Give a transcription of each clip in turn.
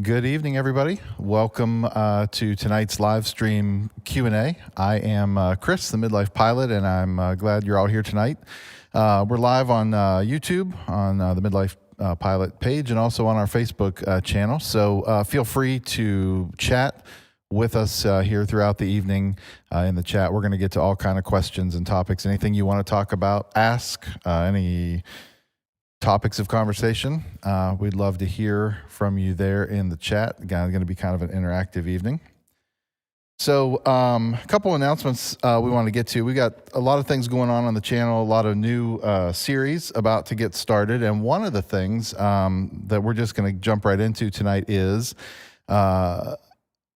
Good evening, everybody. Welcome to tonight's live stream Q&A. I am Chris, the Midlife Pilot, and I'm glad you're all here tonight. We're live on YouTube, on the Midlife Pilot page, and also on our Facebook channel. So feel free to chat with us here throughout the evening in the chat. We're going to get to all kind of questions and topics. Anything you want to talk about, ask. Any topics of conversation, we'd love to hear from you there in the chat. Again, it's going to be kind of an interactive evening. So a couple announcements we want to get to. We got a lot of things going on the channel, a lot of new series about to get started. And one of the things that we're just going to jump right into tonight is an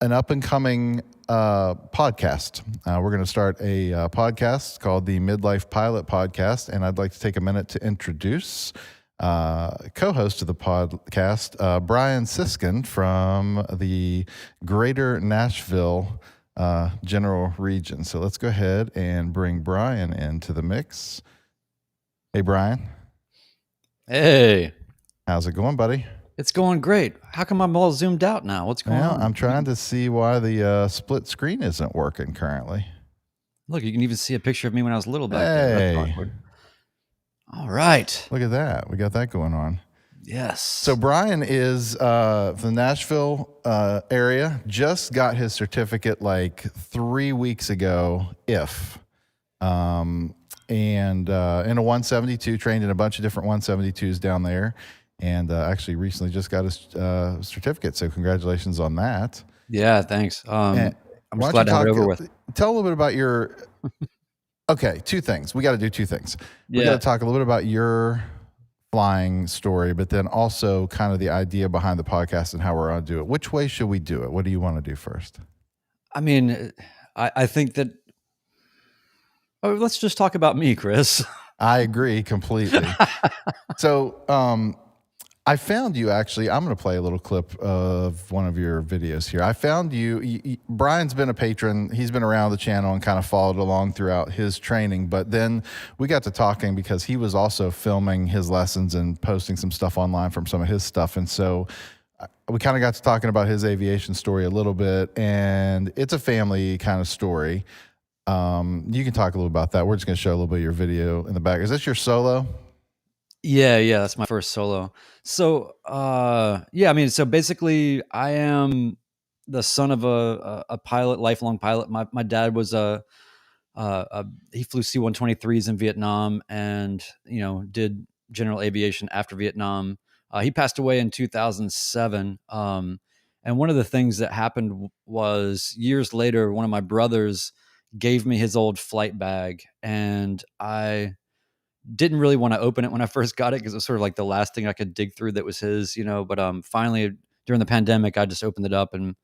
up-and-coming podcast. We're going to start a podcast called the Midlife Pilot Podcast, and I'd like to take a minute to introduce co-host of the podcast, Brian Siskin from the Greater Nashville general region. So let's go ahead and bring Brian into the mix. Hey, Brian. Hey. How's it going, buddy? It's going great. How come I'm all zoomed out now? What's going on? I'm trying to see why the split screen isn't working currently. Look, you can even see a picture of me when I was little back there. That's awkward. All right. Look at that. We got that going on. Yes. So Brian is from the Nashville area, just got his certificate like 3 weeks ago, and in a 172, trained in a bunch of different 172s down there, and actually recently just got his certificate. So congratulations on that. Yeah, thanks. I'm just glad to have it over with. Tell a little bit about your... Okay, two things. We got to do two things. We got to talk a little bit about your flying story, but then also kind of the idea behind the podcast and how we're going to do it. Which way should we do it? What do you want to do first? I mean, I think that... let's just talk about me, Chris. I agree completely. So I found you actually. I'm going to play a little clip of one of your videos here. I found you. Brian's been a patron. He's been around the channel and kind of followed along throughout his training. But then we got to talking because he was also filming his lessons and posting some stuff online from some of his stuff. And so we kind of got to talking about his aviation story a little bit. And it's a family kind of story. You can talk a little about that. We're just going to show a little bit of your video in the back. Is this your solo? Yeah, that's my first solo. So, I mean, so basically I am the son of a pilot, lifelong pilot. My dad was he flew C-123s in Vietnam and, did general aviation after Vietnam. He passed away in 2007. And one of the things that happened was years later, one of my brothers gave me his old flight bag, and I didn't really want to open it when I first got it because it was sort of like the last thing I could dig through that was his, but finally during the pandemic, I just opened it up and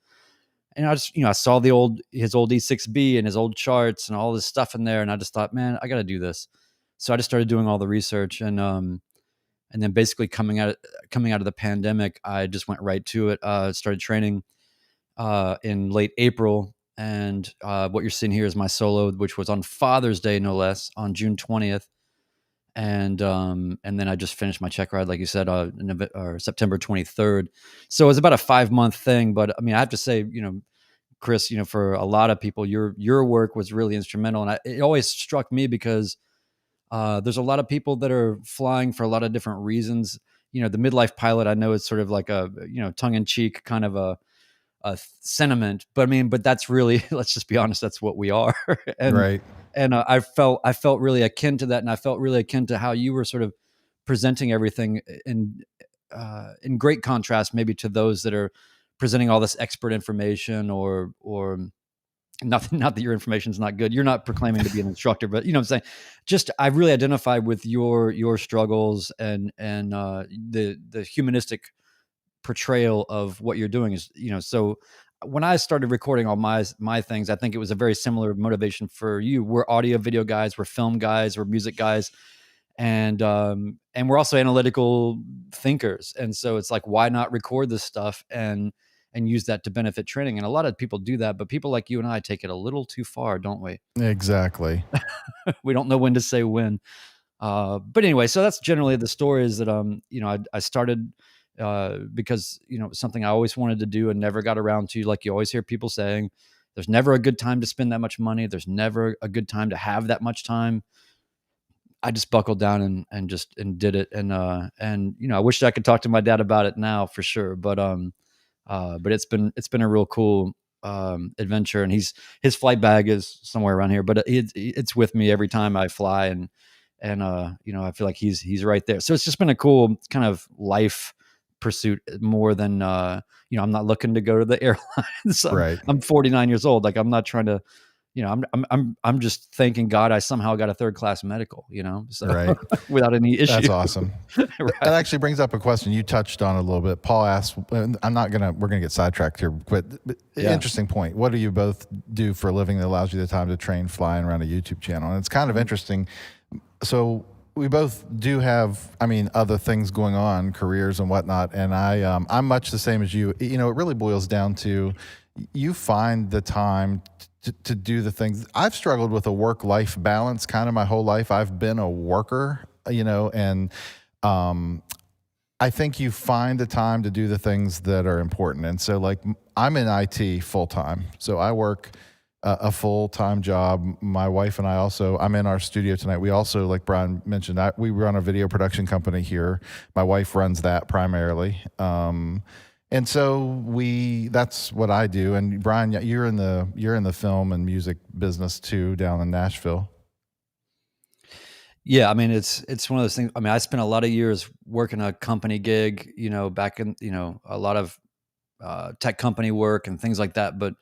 I just, I saw his old E6B and his old charts and all this stuff in there. And I just thought, man, I got to do this. So I just started doing all the research and then basically coming out of the pandemic, I just went right to it. Started training in late April. And what you're seeing here is my solo, which was on Father's Day, no less, on June 20th. And then I just finished my check ride, like you said, September 23rd. So it was about a 5-month thing. But I mean, I have to say, Chris, for a lot of people, your work was really instrumental. And it always struck me because there's a lot of people that are flying for a lot of different reasons. The midlife pilot, I know, is sort of like a, tongue in cheek kind of a sentiment, but that's really, let's just be honest, that's what we are. And, right. And I felt really akin to that. And I felt really akin to how you were sort of presenting everything in great contrast, maybe to those that are presenting all this expert information or not that your information is not good. You're not proclaiming to be an instructor, but you know what I'm saying? Just, I really identify with your struggles and the humanistic portrayal of what you're doing is, so when I started recording all my things, I think it was a very similar motivation for you. We're audio video guys, we're film guys, we're music guys, and we're also analytical thinkers. And so it's like, why not record this stuff and use that to benefit training? And a lot of people do that, but people like you and I take it a little too far, don't we? Exactly. We don't know when to say when. But anyway, so that's generally the story is that, I started because it was something I always wanted to do and never got around to. Like you always hear people saying, there's never a good time to spend that much money. There's never a good time to have that much time. I just buckled down and did it. And I wish I could talk to my dad about it now for sure. But it's been a real cool adventure. And his flight bag is somewhere around here, but it's with me every time I fly. And I feel like he's right there. So it's just been a cool kind of life pursuit more than I'm not looking to go to the airlines. Right. I'm 49 years old. Like I'm not trying to, I'm just thanking God I somehow got a third class medical, so Right. without any issue. That's awesome. Right. That actually brings up a question you touched on a little bit. Paul asked, we're going to get sidetracked here, but interesting point. What do you both do for a living that allows you the time to train flying around a YouTube channel? And it's kind of interesting. So we both do have, other things going on, careers and whatnot. And I'm much the same as you. It really boils down to you find the time to do the things. I've struggled with a work-life balance kind of my whole life. I've been a worker, and I think you find the time to do the things that are important. And so like I'm in IT full-time. So I work a full-time job. My wife and I also, I'm in our studio tonight. We also, like Brian mentioned, we run a video production company here. My wife runs that primarily. And so that's what I do. And Brian, you're in the film and music business too, down in Nashville. Yeah, it's one of those things. I spent a lot of years working a company gig, back in, a lot of tech company work and things like that, but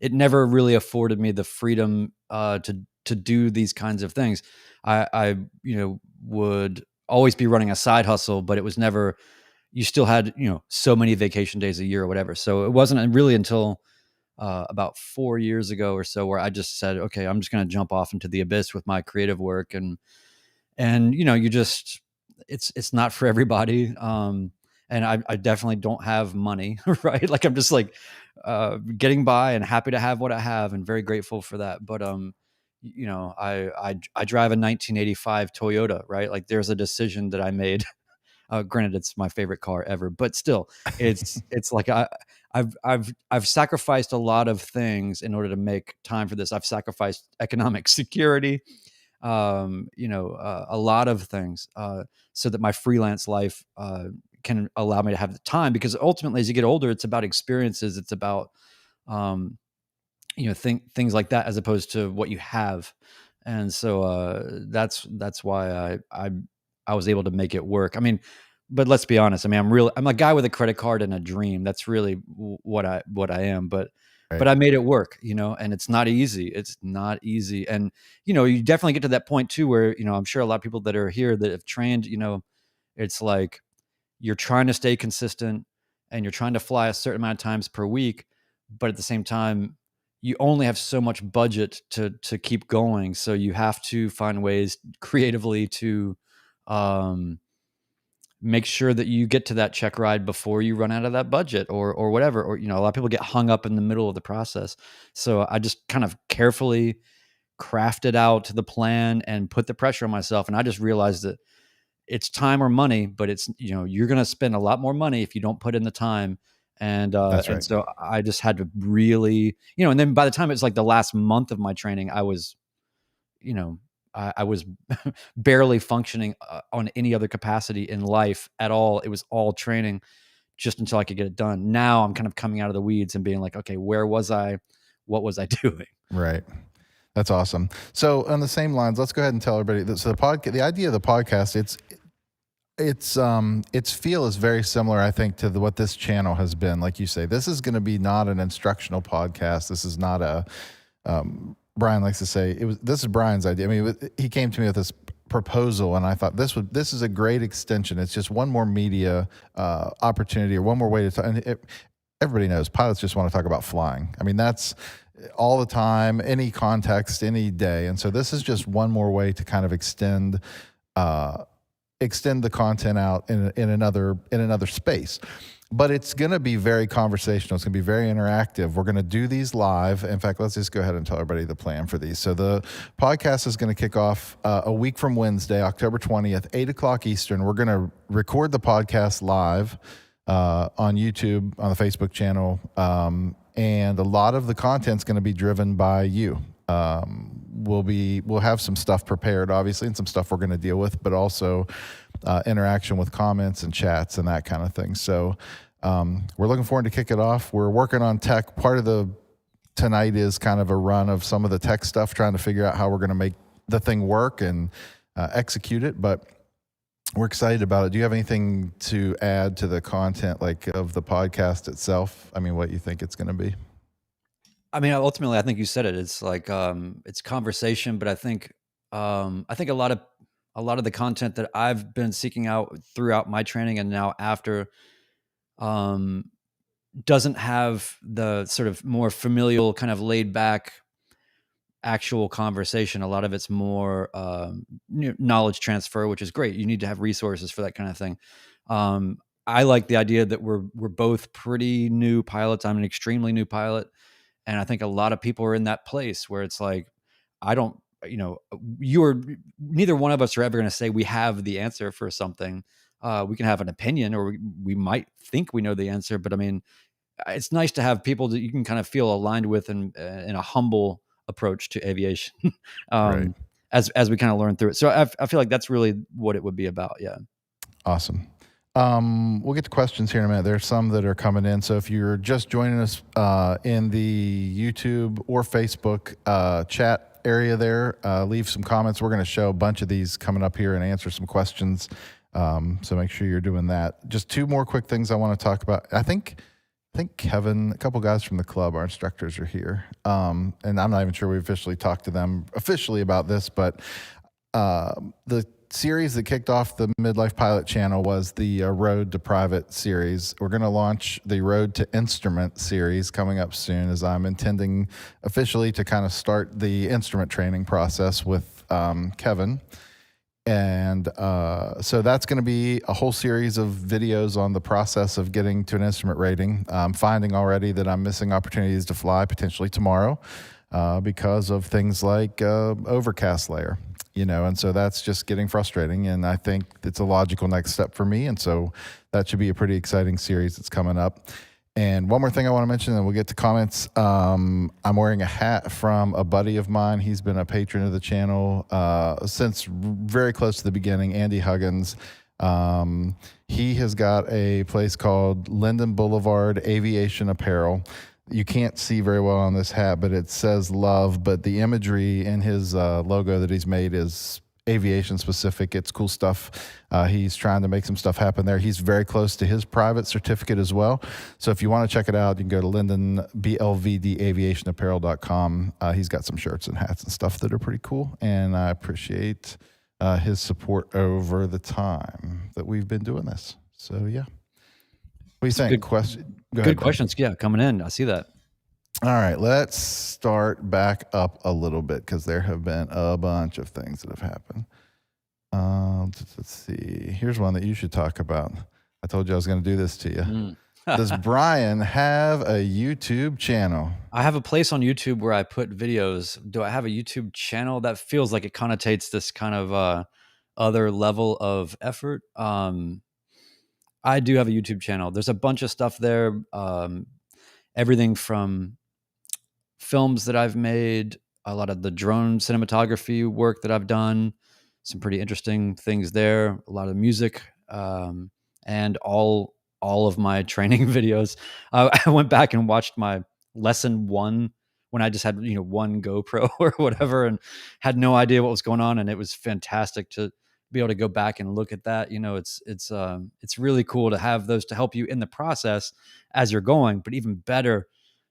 it never really afforded me the freedom to do these kinds of things. I would always be running a side hustle, but it was never. You still had, so many vacation days a year or whatever. So it wasn't really until about 4 years ago or so where I just said, okay, I'm just going to jump off into the abyss with my creative work. And it's not for everybody. And I definitely don't have money, right? Like I'm just like getting by and happy to have what I have and very grateful for that. But, I drive a 1985 Toyota, right? Like there's a decision that I made. Granted, it's my favorite car ever, but still, it's like I've sacrificed a lot of things in order to make time for this. I've sacrificed economic security, a lot of things, so that my freelance life can allow me to have the time. Because ultimately, as you get older, it's about experiences. It's about things like that, as opposed to what you have. And so that's why I was able to make it work. But let's be honest. I'm a guy with a credit card and a dream. That's really what I am. But I made it work, and it's not easy. It's not easy. And, you definitely get to that point too, where, I'm sure a lot of people that are here that have trained, it's like you're trying to stay consistent and you're trying to fly a certain amount of times per week. But at the same time, you only have so much budget to keep going. So you have to find ways creatively to, make sure that you get to that check ride before you run out of that budget or whatever. Or, a lot of people get hung up in the middle of the process. So I just kind of carefully crafted out the plan and put the pressure on myself. And I just realized that it's time or money, but it's, you're going to spend a lot more money if you don't put in the time. And, That's right. And so I just had to really, and then by the time it's like the last month of my training, I was, I was barely functioning on any other capacity in life at all. It was all training just until I could get it done. Now I'm kind of coming out of the weeds and being like, okay, where was I? What was I doing? Right. That's awesome. So on the same lines, let's go ahead and tell everybody that, so the idea of the podcast, its feel is very similar, I think, to what this channel has been. Like you say, this is going to be not an instructional podcast. This is not a, Brian likes to say this is Brian's idea. He came to me with this proposal and I thought this is a great extension. It's just one more media opportunity or one more way to talk. And everybody knows pilots just want to talk about flying. That's all the time, any context, any day. And so this is just one more way to kind of extend the content out in another space. But it's going to be very conversational. It's going to be very interactive. We're going to do these live. In fact, let's just go ahead and tell everybody the plan for these. So the podcast is going to kick off a week from Wednesday, October 20th, 8 o'clock Eastern. We're going to record the podcast live on YouTube, on the Facebook channel, and a lot of the content's going to be driven by you. We'll have some stuff prepared, obviously, and some stuff we're going to deal with, but also interaction with comments and chats and that kind of thing. So we're looking forward to kick it off. We're working on tech. Part of the tonight is kind of a run of some of the tech stuff, trying to figure out how we're going to make the thing work and execute it. But we're excited about it. Do you have anything to add to the content, like of the podcast itself? I mean, what you think it's going to be? I mean, ultimately, I think you said it. It's like it's conversation, but I think a lot of the content that I've been seeking out throughout my training and now after doesn't have the sort of more familial, kind of laid back actual conversation. A lot of it's more knowledge transfer, which is great. You need to have resources for that kind of thing. I like the idea that we're both pretty new pilots. I'm an extremely new pilot, and I think a lot of people are in that place where it's like, I don't, neither one of us are ever going to say we have the answer for something. We can have an opinion, or we might think we know the answer, but I mean, it's nice to have people that you can kind of feel aligned with in a humble approach to aviation. Right. As we kind of learn through it. So I feel like that's really what it would be about. Yeah. Awesome. We'll get to questions here in a minute. There's some that are coming in. So if you're just joining us in the YouTube or Facebook chat area there, leave some comments. We're going to show a bunch of these coming up here and answer some questions. So make sure you're doing that. Just two more quick things I want to talk about. I think Kevin, a couple guys from the club, our instructors, are here. And I'm not even sure we officially talked to them officially about this, but the series that kicked off the Midlife Pilot channel was the Road to Private series. We're going to launch the Road to Instrument series coming up soon, as I'm intending officially to kind of start the instrument training process with Kevin. And so that's going to be a whole series of videos on the process of getting to an instrument rating. I'm finding already that I'm missing opportunities to fly potentially tomorrow because of things like overcast layer, and so that's just getting frustrating. And I think it's a logical next step for me. And so that should be a pretty exciting series that's coming up. And one more thing I want to mention, and we'll get to comments. I'm wearing a hat from a buddy of mine. He's been a patron of the channel since very close to the beginning, Andy Huggins. He has got a place called Linden Boulevard Aviation Apparel. You can't see very well on this hat, but it says love. But the imagery in his logo that he's made is aviation specific. It's cool stuff. He's trying to make some stuff happen there. He's very close to his private certificate as well. So if you want to check it out, you can go to lindenblvdaviationapparel.com. He's got some shirts and hats and stuff that are pretty cool. And I appreciate his support over the time that we've been doing this. So yeah. What do you think? Good questions. Yeah, coming in. I see that. All right, let's start back up a little bit because there have been a bunch of things that have happened. Let's see. Here's one that you should talk about. I told you I was going to do this to you. Does Brian have a YouTube channel? I have a place on YouTube where I put videos. Do I have a YouTube channel? That feels like it connotates this kind of other level of effort. I do have a YouTube channel. There's a bunch of stuff there. Everything from films that I've made, a lot of the drone cinematography work that I've done, some pretty interesting things there, a lot of music, and all of my training videos. I went back and watched my lesson 1 when I just had one GoPro or whatever and had no idea what was going on, and it was fantastic to be able to go back and look at that. It's really cool to have those to help you in the process as you're going, but even better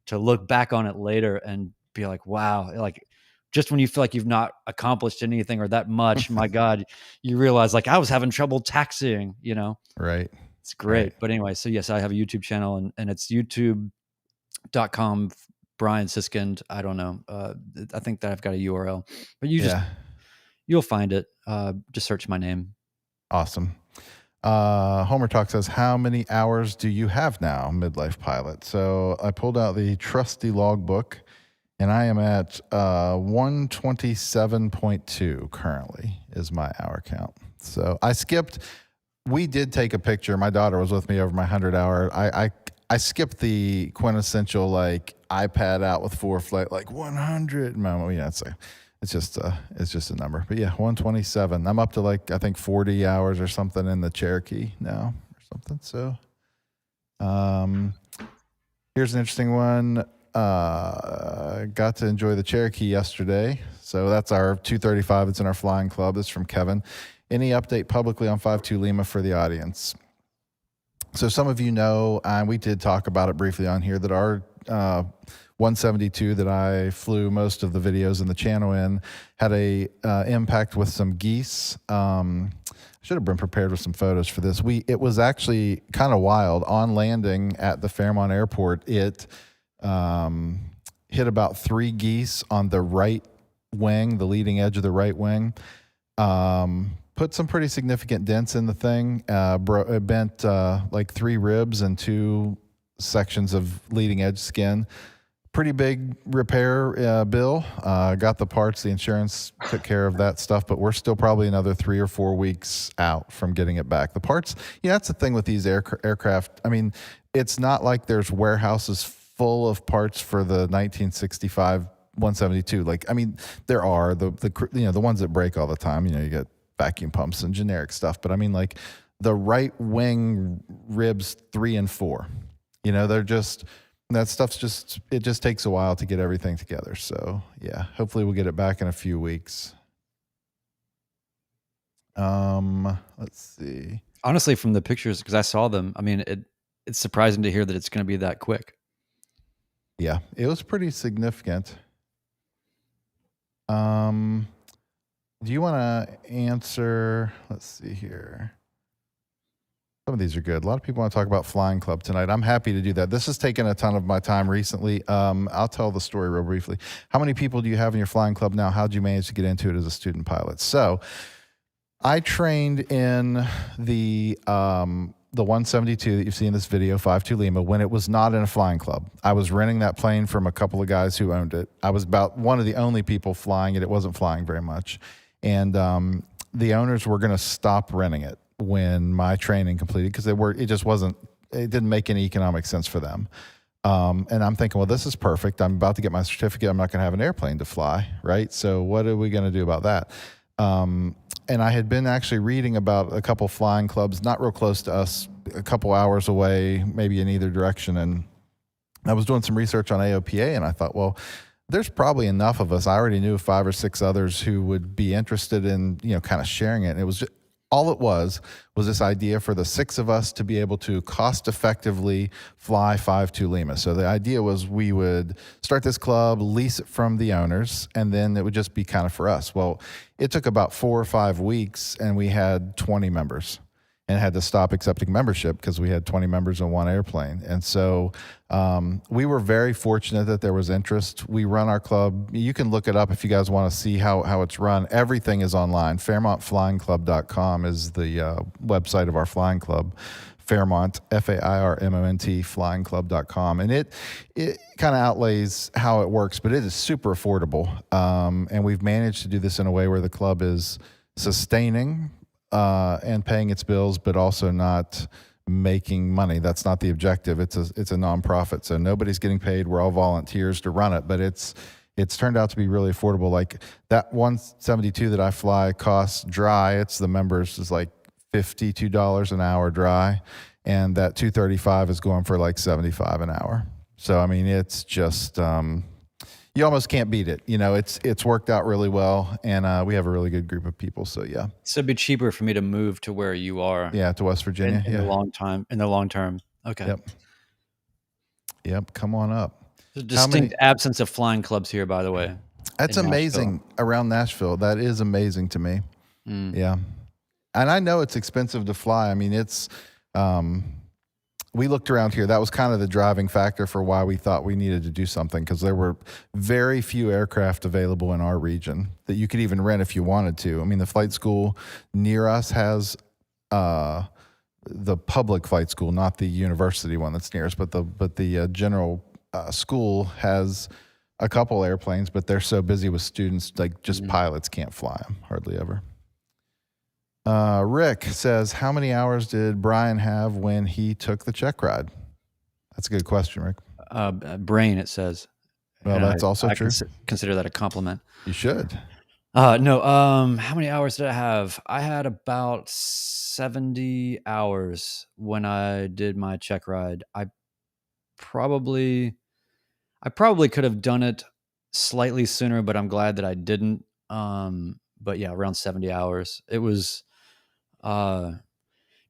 to look back on it later and be like, wow, like just when you feel like you've not accomplished anything or that much, my God, you realize like I was having trouble taxiing, Right. It's great. Right. But anyway, so yes, I have a YouTube channel and it's youtube.com, Brian Siskind. I don't know. I think that I've got a URL, but you'll find it. Just search my name. Awesome. Homer Talk says, how many hours do you have now, Midlife Pilot? So I pulled out the trusty logbook, and I am at 127.2 currently is my hour count. So I skipped we did take a picture. My daughter was with me over my 100-hour. I skipped the quintessential like iPad out with ForeFlight like 100. No, yeah, it's just a number. But yeah, 127. I'm up to like I think 40 hours or something in the Cherokee now or something. So, here's an interesting one. Got to enjoy the Cherokee yesterday. So that's our 235. It's in our flying club. It's from Kevin. Any update publicly on 52 Lima for the audience? So some of you know, and we did talk about it briefly on here, that our 172 that I flew most of the videos in the channel in had a impact with some geese. Should have been prepared with some photos for this. It was actually kind of wild. On landing at the Fairmont Airport, it hit about 3 geese on the right wing, the leading edge of the right wing. Put some pretty significant dents in the thing. It bent like 3 ribs and 2 sections of leading edge skin. Pretty big repair bill. Got the parts. The insurance took care of that stuff, but we're still probably another 3 or 4 weeks out from getting it back. The parts, that's the thing with these aircraft. I mean, it's not like there's warehouses full of parts for the 1965 172. Like, I mean, there are the ones that break all the time. You get vacuum pumps and generic stuff, but I mean, like the right wing ribs 3 and 4, they're just, that stuff's it just takes a while to get everything together. So yeah, hopefully we'll get it back in a few weeks. Let's see. Honestly, from the pictures, because I saw them, I mean, it's surprising to hear that it's going to be that quick. Yeah, it was pretty significant. Do you want to answer? Let's see here. Some of these are good. A lot of people want to talk about Flying Club tonight. I'm happy to do that. This has taken a ton of my time recently. I'll tell the story real briefly. How many people do you have in your Flying Club now? How did you manage to get into it as a student pilot? So I trained in the 172 that you see in this video, 52 Lima, when it was not in a flying club. I was renting that plane from a couple of guys who owned it. I was about one of the only people flying it. It wasn't flying very much. And the owners were going to stop renting it when my training completed because it didn't make any economic sense for them. And I'm thinking, well, this is perfect. I'm about to get my certificate. I'm not going to have an airplane to fly, right? So what are we going to do about that? And I had been actually reading about a couple flying clubs, not real close to us, a couple hours away, maybe in either direction. And I was doing some research on AOPA, and I thought, well, there's probably enough of us. I already knew 5 or 6 others who would be interested in, kind of sharing it. And it was all it was this idea for the 6 of us to be able to cost effectively fly 52 Lima. So the idea was we would start this club, lease it from the owners, and then it would just be kind of for us. Well, it took about 4 or 5 weeks, and we had 20 members and had to stop accepting membership because we had 20 members on one airplane. And so we were very fortunate that there was interest. We run our club. You can look it up if you guys want to see how it's run. Everything is online. FairmontFlyingClub.com is the website of our flying club. Fairmont, Fairmont, flyingclub.com. And it kind of outlays how it works, but it is super affordable. And we've managed to do this in a way where the club is sustaining and paying its bills, but also not making money. That's not the objective. It's a nonprofit, so nobody's getting paid. We're all volunteers to run it, but it's turned out to be really affordable. Like that 172 that I fly costs dry. It's the members is like $52 an hour dry, and that 235 is going for like $75 an hour. So I mean, it's just you almost can't beat it. It's worked out really well, and we have a really good group of people. So yeah. So it'd be cheaper for me to move to where you are. Yeah, to West Virginia. In the long term. Okay. Yep. Come on up. There's a distinct absence of flying clubs here, by the way. That's amazing around Nashville. That is amazing to me. Yeah. And I know it's expensive to fly. I mean, it's we looked around here. That was kind of the driving factor for why we thought we needed to do something, because there were very few aircraft available in our region that you could even rent if you wanted to. I mean, the flight school near us has the public flight school, not the university one that's near us, but the general school has a couple airplanes, but they're so busy with students, like just pilots can't fly them hardly ever. Rick says, how many hours did Brian have when he took the check ride? That's a good question, Rick. Brain, it says. Well, And that's also I true. consider that a compliment. You should. No, how many hours did I have? I had about 70 hours when I did my check ride. Probably I probably could have done it slightly sooner, but I'm glad that I didn't. But yeah, around 70 hours. It was uh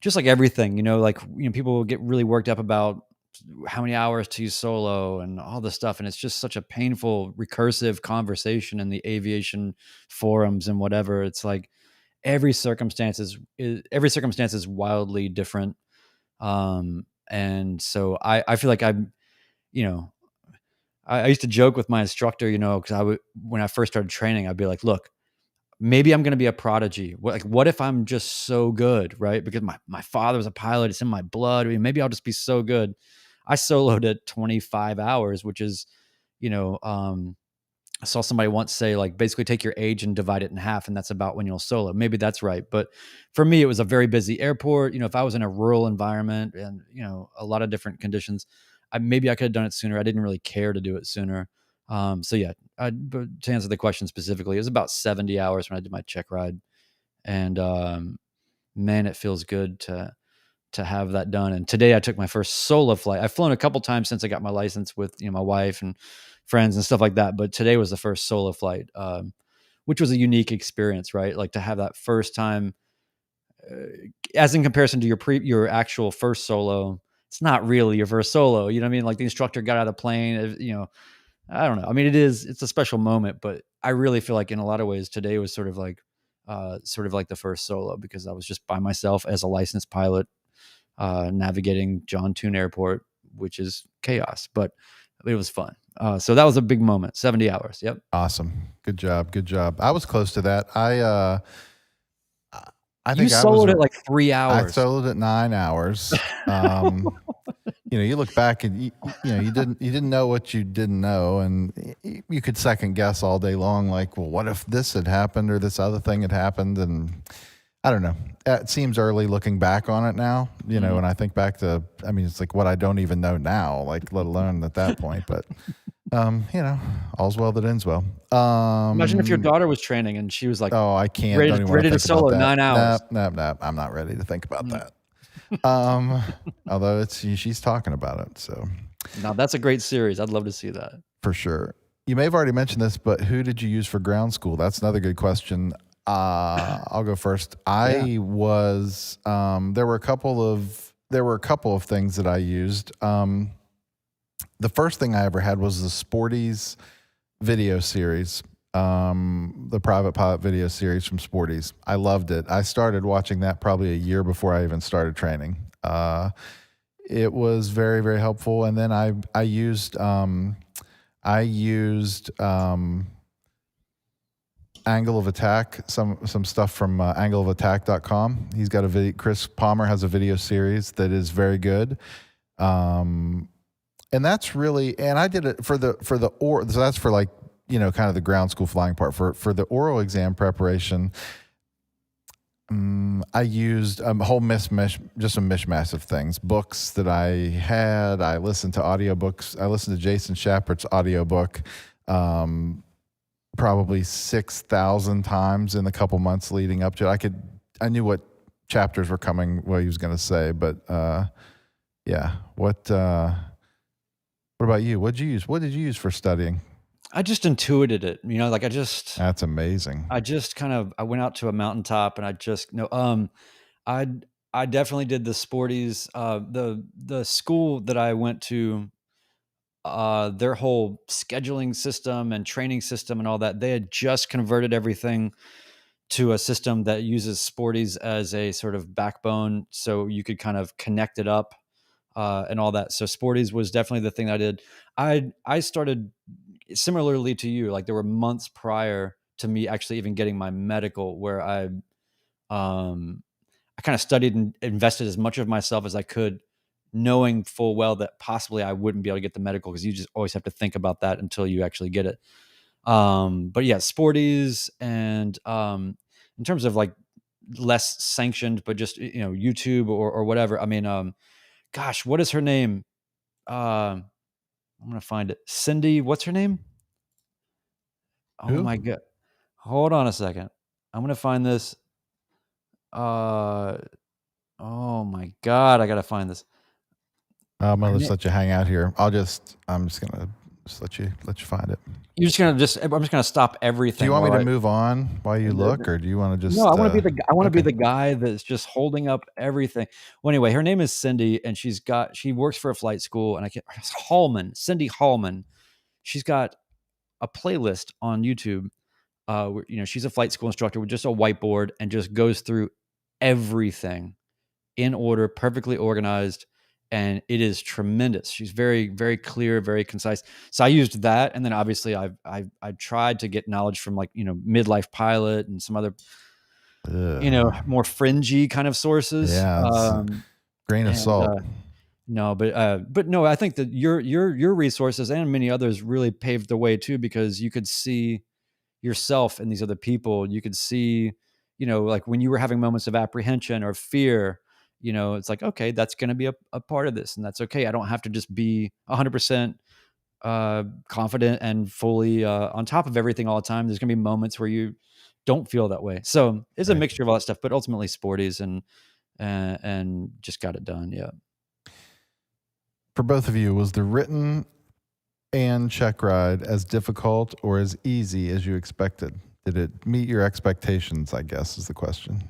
just like everything, like people get really worked up about how many hours to use solo and all this stuff, and it's just such a painful recursive conversation in the aviation forums and whatever. It's like every circumstance is wildly different. And so I feel like you know I used to joke with my instructor, because I would, when I first started training, I'd be like, look, maybe I'm going to be a prodigy. What if I'm just so good, right? Because my father was a pilot. It's in my blood. I mean, maybe I'll just be so good. I soloed at 25 hours, which is, you know, I saw somebody once say, like, basically take your age and divide it in half, and that's about when you'll solo. Maybe that's right. But for me, it was a very busy airport. If I was in a rural environment and, a lot of different conditions, maybe I could have done it sooner. I didn't really care to do it sooner. So yeah, but to answer the question specifically, it was about 70 hours when I did my check ride. And man, it feels good to have that done. And today I took my first solo flight. I've flown a couple times since I got my license with my wife and friends and stuff like that, but today was the first solo flight, which was a unique experience, right? Like to have that first time, uh, as in comparison to your actual first solo. It's not really your first solo. You know what I mean? Like the instructor got out of the plane. I don't know. I mean, it's a special moment, but I really feel like in a lot of ways today was sort of like the first solo, because I was just by myself as a licensed pilot, navigating John Tune Airport, which is chaos, but it was fun. So that was a big moment. 70 hours. Yep. Awesome. Good job. Good job. I was close to that. I You think I was, soloed it like 3 I hours. soloed at 9 hours. You look back and you didn't know what you didn't know, and you could second guess all day long, like, well, what if this had happened or this other thing had happened? And I don't know. It seems early looking back on it now, Mhm. and I think back to, I mean, it's like what I don't even know now, like, let alone at that point. But, all's well that ends well. Imagine if your daughter was training and she was like Oh, I can't. ready Don't to, even want ready to to think about solo that. 9 hours. Nope, nope, nope. I'm not ready to think about Mm. that. Although she's talking about it, so Now that's a great series. I'd love to see that. for sure. You may have already mentioned this, but who did you use for ground school? That's another good question. I'll go first. Yeah. I was there were a couple of things that I used. The first thing I ever had was the Sporties video series, the private pilot video series from Sporties. I loved it. I started watching that probably a year before I even started training. It was very, very helpful. And then I used Angle of Attack, some stuff from angleofattack.com. He's got a video. Chris Palmer has a video series that is very good. And that's really, and I did it for the oral. So that's for, like, kind of the ground school flying part. For the oral exam preparation, I used a whole mishmash, just a mishmash of things. Books that I had. I listened to audiobooks. I listened to Jason Shepard's audiobook probably 6,000 times in the couple months leading up to it. I knew what chapters were coming, what he was going to say, but yeah. What about you? What did you use for studying? I just intuited it, That's amazing. I went out to a mountaintop and I just I I definitely did the Sporties. The school that I went to, their whole scheduling system and training system and all that, they had just converted everything to a system that uses Sporties as a sort of backbone, so you could kind of connect it up, and all that. So Sporties was definitely the thing I did. I started similarly to you. Like there were months prior to me actually even getting my medical, where um, I kind of studied and invested as much of myself as I could, knowing full well that possibly I wouldn't be able to get the medical, because you just always have to think about that until you actually get it. But yeah, Sporties, and in terms of like less sanctioned, but just YouTube or whatever. I mean, gosh, what is her name? I'm gonna find it. Cindy, what's her name? Oh Who? my god. Hold on a second. I'm gonna find this. Uh, oh my god, I gotta find this. I'm Her gonna just name. let you hang out here. I'm just gonna just let you find it. You're just gonna just. I'm just gonna stop Do you everything want me while to I. move on while you look, or do you want to No, I just? want to be the. I want to be Okay. the guy that's just holding up everything. Well, anyway, her name is Cindy, and she works for a flight school, and I can't. Hallman, Cindy Hallman. She's got a playlist on YouTube. Where, she's a flight school instructor with just a whiteboard and just goes through everything in order, perfectly organized, and it is tremendous. She's very, very clear, very concise. So I used that, and then obviously I tried to get knowledge from like Midlife Pilot and some other Ugh. more fringy kind of sources. Yeah, it's a grain of And salt. No, but no, I think that your resources and many others really paved the way too, because you could see yourself and these other people. You could see, like when you were having moments of apprehension or fear, it's like, okay, that's going to be a part of this, and that's okay. I don't have to just be 100% confident and fully on top of everything all the time. There's going to be moments where you don't feel that way. So it's a Right. mixture of all that stuff, but ultimately sporties and just got it done. Yeah. For both of you, was the written and check ride as difficult or as easy as you expected? Did it meet your expectations, I guess, is the question.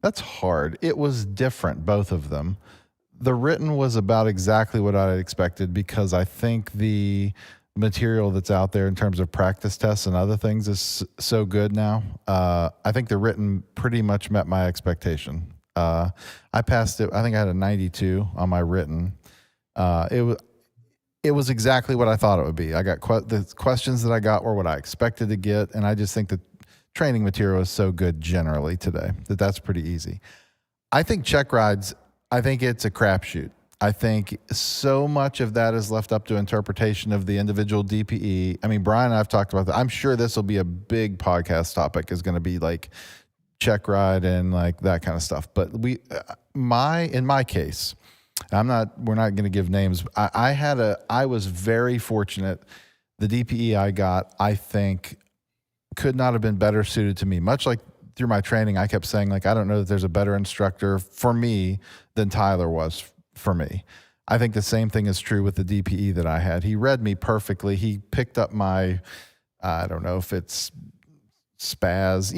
That's hard. It was different, both of them. The written was about exactly what I expected, because I think the material that's out there in terms of practice tests and other things is so good now. I think the written pretty much met my expectation. I passed it. I think I had a 92 on my written. It was exactly what I thought it would be. I got the questions that I got were what I expected to get, and I just think that training material is so good generally today that that's pretty easy. I think check rides, I think it's a crapshoot. I think so much of that is left up to interpretation of the individual DPE. I mean, Brian and I've talked about that. I'm sure this will be a big podcast topic, is going to be like check ride and like that kind of stuff. But in my case, we're not going to give names. I was very fortunate. The DPE I got, I think, could not have been better suited to me. Much like through my training, I kept saying, like, I don't know that there's a better instructor for me than Tyler was for me. I think the same thing is true with the DPE that I had. He read me perfectly. He picked up my, I don't know if it's spaz.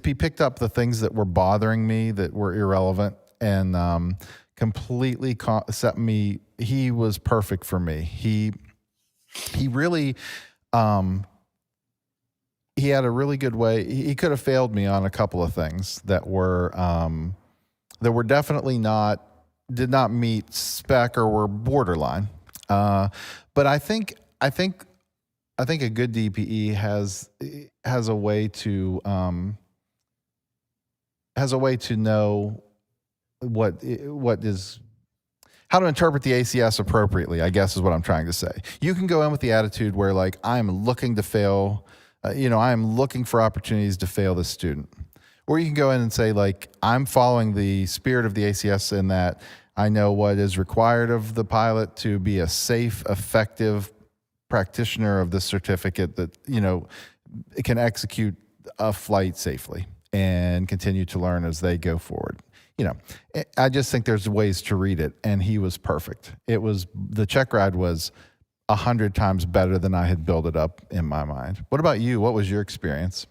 He picked up the things that were bothering me that were irrelevant, and completely set me. He was perfect for me. He really, he had a really good way. He could have failed me on a couple of things that were definitely did not meet spec or were borderline. But I think a good DPE has a way to know what is how to interpret the ACS appropriately, I guess, is what I'm trying to say. You can go in with the attitude where, like, I'm looking to fail, I am looking for opportunities to fail this student. Or you can go in and say, like, I'm following the spirit of the ACS in that I know what is required of the pilot to be a safe, effective practitioner of this certificate that, can execute a flight safely and continue to learn as they go forward. I just think there's ways to read it, and he was perfect. The check ride was 100 times better than I had built it up in my mind. What about you? What was your experience?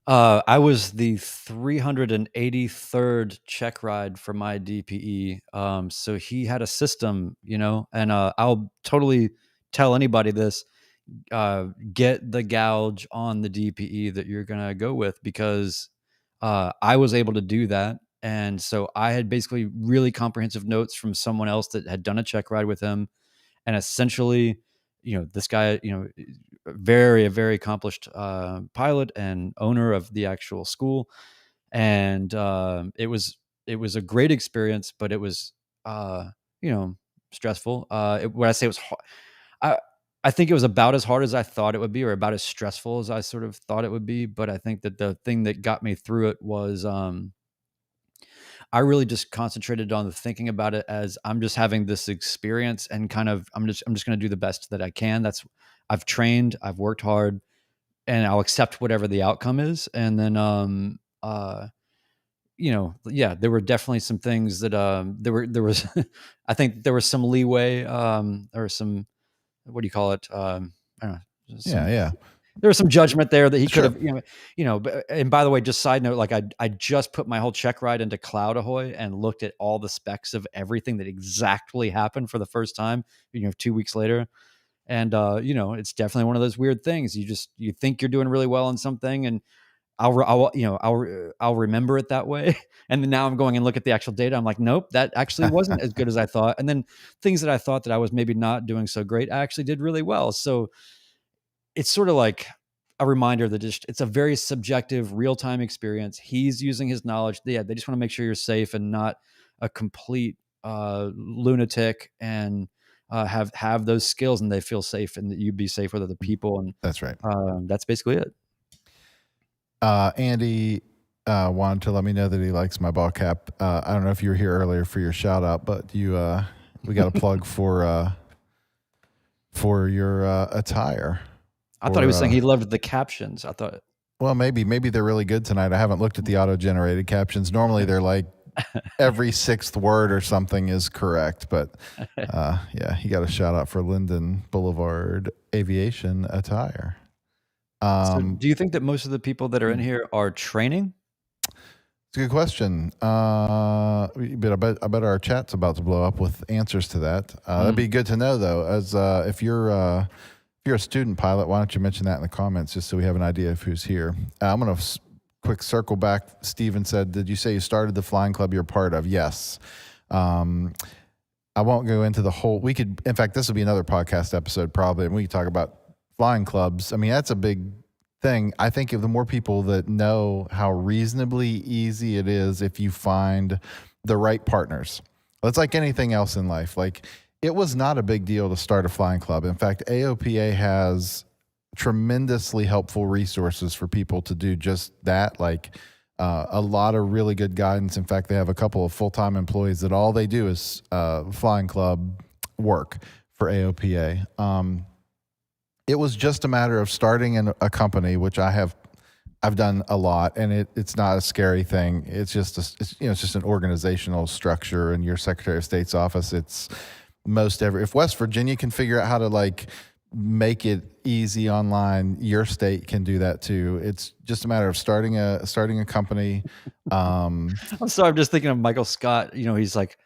I was the 383rd check ride for my DPE. So he had a system, and I'll totally tell anybody this. Get the gouge on the DPE that you're going to go with, because I was able to do that. And so I had basically really comprehensive notes from someone else that had done a check ride with him. And essentially, this guy, a very accomplished pilot and owner of the actual school. And it was a great experience, but it was, stressful. When I say it was hard, I think it was about as hard as I thought it would be, or about as stressful as I sort of thought it would be. But I think that the thing that got me through it was I really just concentrated on thinking about it as I'm just having this experience, and kind of I'm just going to do the best that I can. That's I've trained, I've worked hard, and I'll accept whatever the outcome is. And then yeah, there were definitely some things that there was I think there was some leeway, or some, what do you call it? I don't know, some, Yeah. there was some judgment there that he could Sure. have, and by the way, just side note, like I just put my whole check ride into Cloud Ahoy and looked at all the specs of everything that exactly happened for the first time, 2 weeks later. And it's definitely one of those weird things. You think you're doing really well on something, and I'll remember it that way. And then now I'm going and look at the actual data. I'm like, nope, that actually wasn't as good as I thought. And then things that I thought that I was maybe not doing so great, I actually did really well. So it's sort of like a reminder that it's a very subjective, real-time experience. He's using his knowledge. Yeah, they just want to make sure you're safe and not a complete lunatic, and have those skills, and they feel safe, and that you be safe with other people. And That's right. that's basically it. Andy wanted to let me know that he likes my ball cap. I don't know if you were here earlier for your shout out, but we got a plug for your attire. I thought he was saying he loved the captions. I thought, well, maybe they're really good tonight. I haven't looked at the auto-generated captions. Normally they're like every sixth word or something is correct, but yeah, he got a shout out for Linden Boulevard Aviation attire. so do you think that most of the people that are in here are training? It's a good question. But I bet our chat's about to blow up with answers to that. That'd be good to know, though. As if you're a student pilot, why don't you mention that in the comments, just so we have an idea of who's here. I'm going to quick circle back. Steven said, "Did you say you started the flying club you're part of?" Yes. I won't go into the whole. We could, in fact, this will be another podcast episode probably, and we can talk about flying clubs. I mean, that's a big thing. I think if the more people that know how reasonably easy it is if you find the right partners. It's like anything else in life. Like, it was not a big deal to start a flying club. In fact, AOPA has tremendously helpful resources for people to do just that. Like a lot of really good guidance. In fact, they have a couple of full-time employees that all they do is flying club work for AOPA. It was just a matter of starting a company, which I've done a lot, and it's not a scary thing. It's just it's just an organizational structure in your Secretary of State's office. It's if West Virginia can figure out how to like make it easy online, your state can do that too. It's just a matter of starting a company. I'm sorry, I'm just thinking of Michael Scott. He's like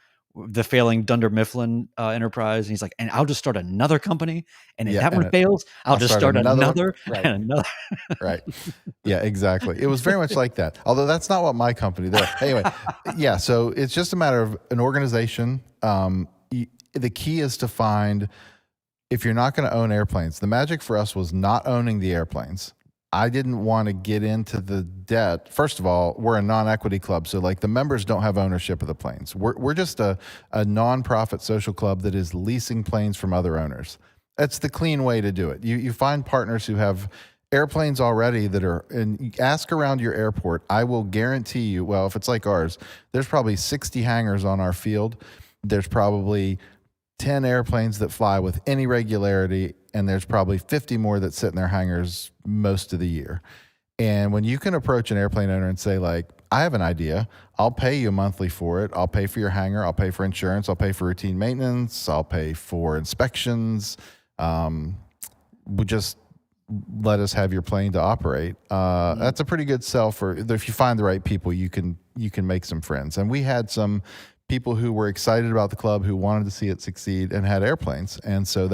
the failing Dunder Mifflin enterprise, and he's like, and I'll just start another company, and if that one fails, I'll just start another right. and another. Right. Yeah, exactly. It was very much like that. Although that's not what my company did. Anyway, yeah. So it's just a matter of an organization. The key is to find, if you're not going to own airplanes, the magic for us was not owning the airplanes. I didn't want to get into the debt. First of all, we're a non-equity club, so like the members don't have ownership of the planes. We're just a non-profit social club that is leasing planes from other owners. That's the clean way to do it. You find partners who have airplanes already that are, and ask around your airport. I will guarantee you, well, if it's like ours, there's probably 60 hangars on our field. There's probably 10 airplanes that fly with any regularity, and there's probably 50 more that sit in their hangars most of the year. And when you can approach an airplane owner and say, like, I have an idea, I'll pay you monthly for it, I'll pay for your hangar, I'll pay for insurance, I'll pay for routine maintenance, I'll pay for inspections, just let us have your plane to operate. That's a pretty good sell for, if you find the right people, you can make some friends. And we had some people who were excited about the club, who wanted to see it succeed and had airplanes. And so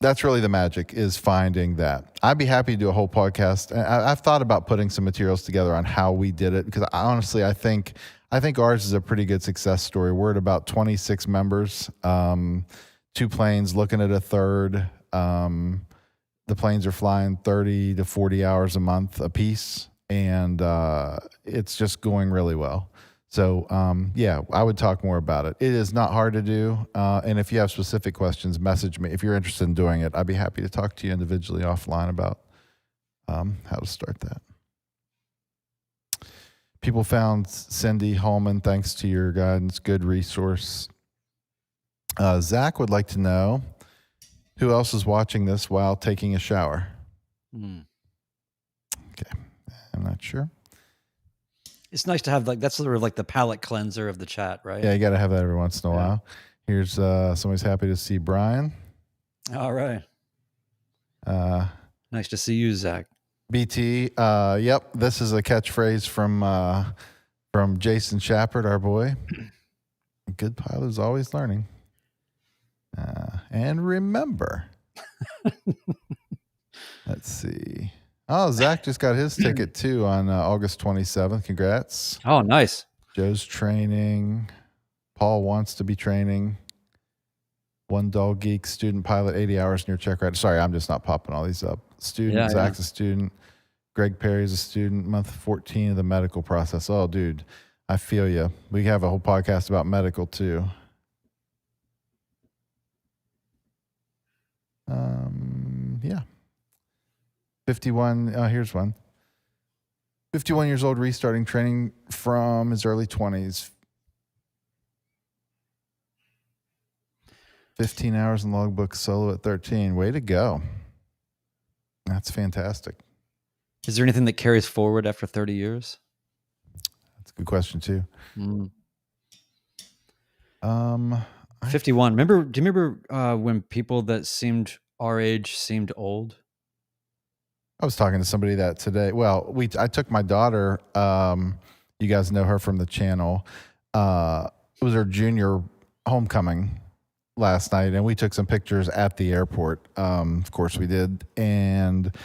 that's really the magic, is finding that. I'd be happy to do a whole podcast. I've thought about putting some materials together on how we did it, because honestly, I think ours is a pretty good success story. We're at about 26 members, 2 planes, looking at a third. The planes are flying 30 to 40 hours a month a piece, and it's just going really well. So, yeah, I would talk more about it. It is not hard to do. And if you have specific questions, message me. If you're interested in doing it, I'd be happy to talk to you individually offline about how to start that. People found Cindy Holman thanks to your guidance. Good resource. Zach would like to know who else is watching this while taking a shower. Okay, I'm not sure. It's nice to have that's sort of like the palate cleanser of the chat, right? Yeah, you got to have that every once in a while. Here's somebody's happy to see Brian. All right. Nice to see you, Zach. BT. Yep, this is a catchphrase from Jason Shepard, our boy. A good pilot is always learning. And remember. Let's see. Oh, Zach just got his ticket too on August 27th. Congrats. Oh, nice. Joe's training. Paul wants to be training. One Dog Geek, student pilot, 80 hours near check ride. Sorry, I'm just not popping all these up. Student, Zach's a student. Greg Perry's a student. Month 14 of the medical process. Oh, dude, I feel you. We have a whole podcast about medical too. Yeah. 51. Here's one. 51 years old, restarting training from his early 20s. 15 hours in logbook, solo at 13. Way to go. That's fantastic. Is there anything that carries forward after 30 years? That's a good question too. 51. Do you remember when people that seemed our age seemed old? I was talking to somebody that today. Well, I took my daughter. You guys know her from the channel. It was her junior homecoming last night, and we took some pictures at the airport. Of course, we did. And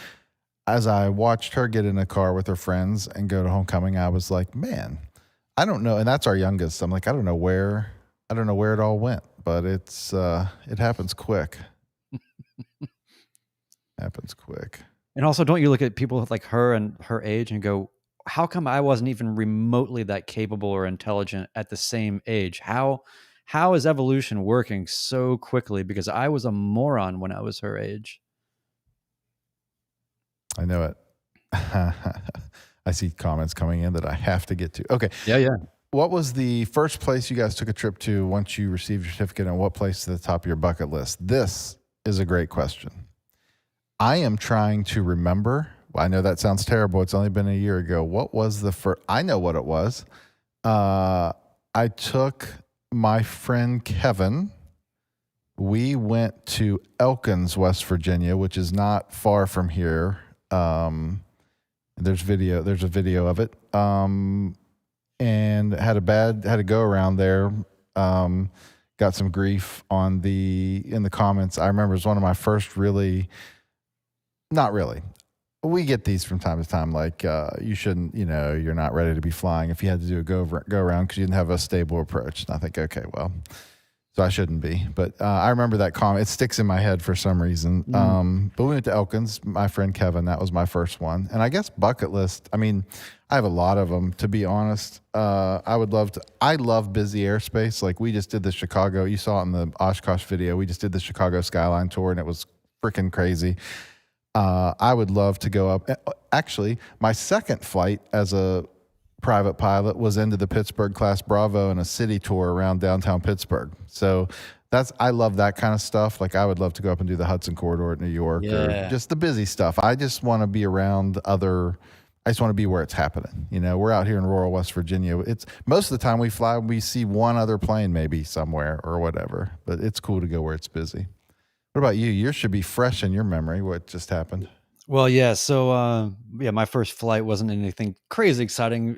as I watched her get in a car with her friends and go to homecoming, I was like, man, I don't know. And that's our youngest. I'm like, I don't know where it all went, but it happens quick. Happens quick. And also, don't you look at people like her and her age and go, how come I wasn't even remotely that capable or intelligent at the same age? How is evolution working so quickly? Because I was a moron when I was her age. I know it. I see comments coming in that I have to get to. Okay. Yeah. What was the first place you guys took a trip to once you received your certificate, and what place to the top of your bucket list? This is a great question. I am trying to remember. Well, I know that sounds terrible. It's only been a year ago. What was the first? I know what it was. I took my friend Kevin. We went to Elkins, West Virginia, which is not far from here. There's a video of it. And had a go around there. Got some grief in the comments. I remember it was one of my first not really. We get these from time to time, like you shouldn't, you're not ready to be flying if you had to do a go around because you didn't have a stable approach. And I think, okay, well, so I shouldn't be. But I remember that comment. It sticks in my head for some reason. But we went to Elkins, my friend Kevin. That was my first one. And I guess bucket list, I mean, I have a lot of them, to be honest. I love busy airspace. Like we just did the Chicago, you saw it in the Oshkosh video. We just did the Chicago Skyline tour and it was freaking crazy. I would love to go up. Actually, my second flight as a private pilot was into the Pittsburgh Class Bravo and a city tour around downtown Pittsburgh. So I love that kind of stuff. Like I would love to go up and do the Hudson Corridor at New York or just the busy stuff. I just want to be around I just want to be where it's happening. We're out here in rural West Virginia. It's most of the time we fly, we see one other plane maybe somewhere or whatever, but it's cool to go where it's busy. What about you? Yours should be fresh in your memory. What just happened? Well, yeah. So, my first flight wasn't anything crazy exciting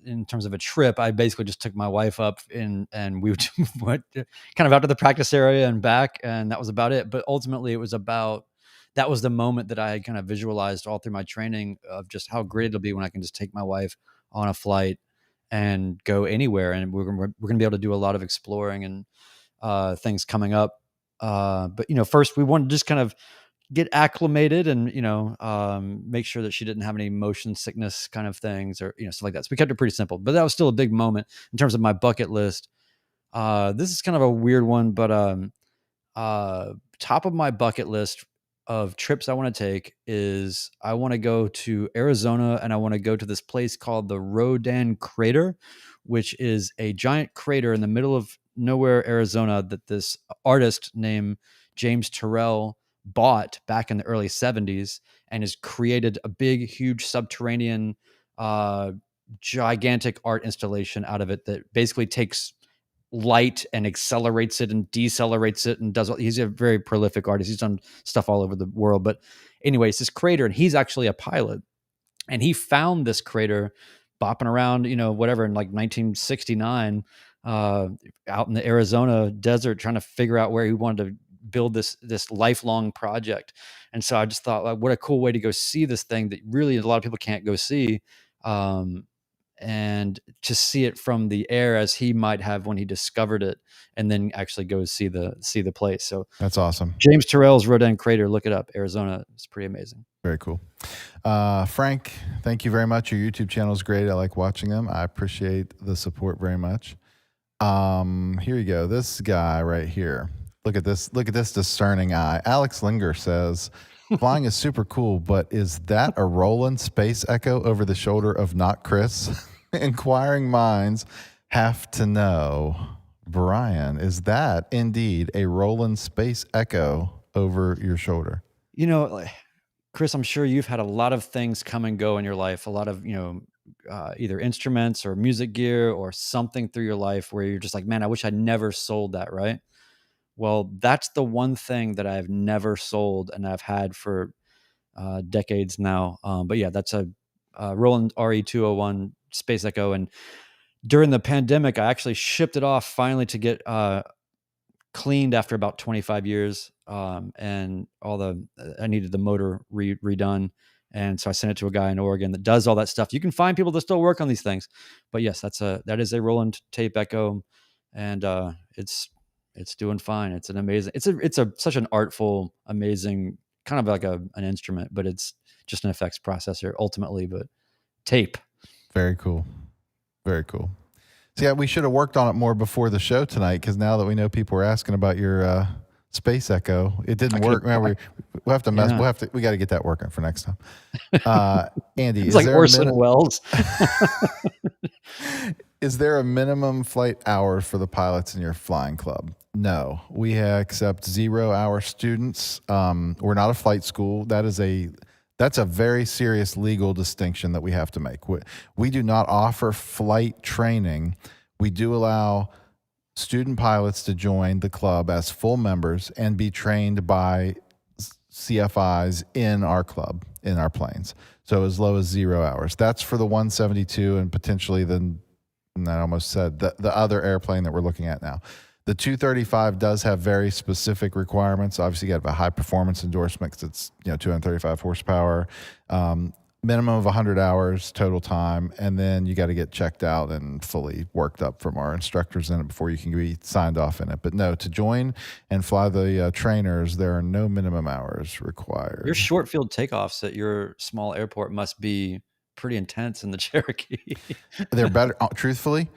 in terms of a trip. I basically just took my wife up and we went kind of out to the practice area and back, and that was about it. But ultimately, that was the moment that I had kind of visualized all through my training of just how great it'll be when I can just take my wife on a flight and go anywhere, and we're going to be able to do a lot of exploring and things coming up. But first we wanted to just kind of get acclimated and, make sure that she didn't have any motion sickness kind of things or, stuff like that. So we kept it pretty simple, but that was still a big moment in terms of my bucket list. This is kind of a weird one, but top of my bucket list of trips I want to take is I want to go to Arizona and I want to go to this place called the Rodan Crater, which is a giant crater in the middle of nowhere, Arizona, that this artist named James Turrell bought back in the early 70s and has created a big, huge subterranean, gigantic art installation out of it that basically takes light and accelerates it and decelerates it and does all. He's a very prolific artist. He's done stuff all over the world. But anyways, this crater, and he's actually a pilot, and he found this crater bopping around, whatever, in like 1969, out in the Arizona desert, trying to figure out where he wanted to build this lifelong project. And so I just thought, like, what a cool way to go see this thing that really a lot of people can't go see. And to see it from the air as he might have when he discovered it, and then actually go see the place. So That's awesome. James Turrell's Rodan Crater, look it up. Arizona. It's pretty amazing. Very cool. Frank, thank you very much. Your YouTube channel is great. I like watching them. I appreciate the support very much. Here you go. This guy right here. Look at this. Look at this discerning eye. Alex Linger says, flying is super cool, but is that a Roland Space Echo over the shoulder of not Chris? Inquiring minds have to know. Brian, is that indeed a Roland Space Echo over your shoulder? Chris, I'm sure you've had a lot of things come and go in your life, a lot of, either instruments or music gear or something through your life where you're just like, man, I wish I never sold that, right? Well, that's the one thing that I've never sold and I've had for decades now. But yeah, that's a Roland RE201 Space Echo. And during the pandemic, I actually shipped it off finally to get cleaned after about 25 years. And I needed the motor redone. And so I sent it to a guy in Oregon that does all that stuff. You can find people that still work on these things, but yes, that is a Roland Tape Echo, and it's doing fine. It's an amazing, it's such an artful, amazing, kind of like an instrument, but it's just an effects processor ultimately, but tape. Very cool. Very cool. So yeah, we should have worked on it more before the show tonight, because now that we know people were asking about your Space Echo, it didn't work. Remember, we'll have to mess. Yeah. We got to get that working for next time. Andy, it's like Orson Welles. Is there a minimum flight hour for the pilots in your flying club? No, we accept 0-hour students. We're not a flight school. That's a very serious legal distinction that we have to make. We do not offer flight training. We do allow student pilots to join the club as full members and be trained by CFIs in our club, in our planes. So as low as 0 hours. That's for the 172 and potentially and I almost said the other airplane that we're looking at now. The 235 does have very specific requirements. Obviously, you got to have a high performance endorsement because it's 235 horsepower, minimum of 100 hours total time, and then you got to get checked out and fully worked up from our instructors in it before you can be signed off in it. But no, to join and fly the trainers, there are no minimum hours required. Your short field takeoffs at your small airport must be pretty intense in the Cherokee. They're better. Truthfully,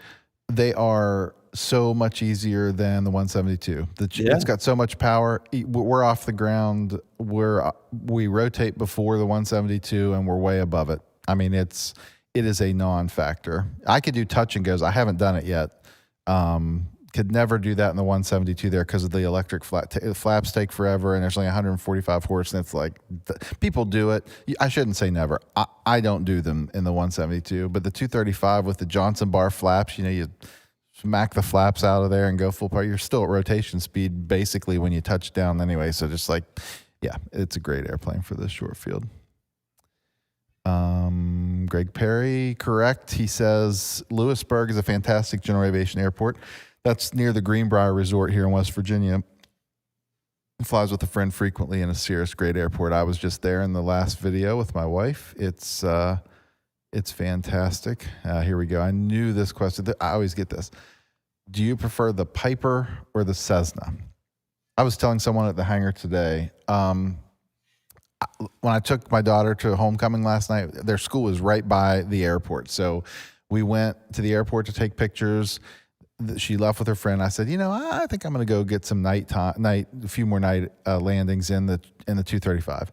they are so much easier than the 172. It's got so much power. We're off the ground. We rotate before the 172 and we're way above it. I mean, it is a non-factor. I could do touch and goes. I haven't done it yet. Could never do that in the 172 there because of the electric flaps take forever, and there's only 145 horse, and it's like people do it. I shouldn't say never. I don't do them in the 172, but the 235 with the Johnson bar flaps, you smack the flaps out of there and go full power. You're still at rotation speed basically when you touch down anyway. So just it's a great airplane for this short field. Greg Perry, correct. He says Lewisburg is a fantastic general aviation airport. That's near the Greenbrier Resort here in West Virginia. Flies with a friend frequently in a serious great airport. I was just there in the last video with my wife. It's fantastic. Here we go. I knew this question. I always get this. Do you prefer the Piper or the Cessna? I was telling someone at the hangar today, when I took my daughter to homecoming last night, their school was right by the airport. So we went to the airport to take pictures. She left with her friend. I said, I think I'm going to go get some a few more night landings in the 235.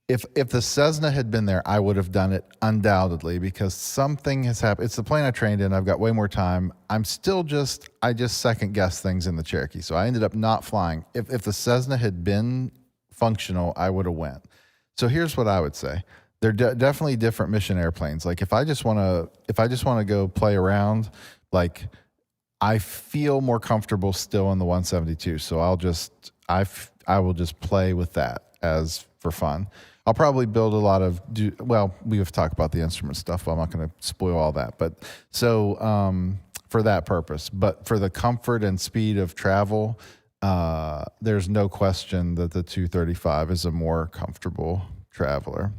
If the Cessna had been there, I would have done it undoubtedly, because something has happened. It's the plane I trained in. I've got way more time. I just second guess things in the Cherokee. So I ended up not flying. If the Cessna had been functional, I would have went. So here's what I would say. They're definitely different mission airplanes. Like if I just want to go play around, like I feel more comfortable still in the 172. So I will just play with that as for fun. I'll probably build a lot of we have to talk about the instrument stuff, but I'm not going to spoil all that. But so for that purpose, but for the comfort and speed of travel, there's no question that the 235 is a more comfortable traveler.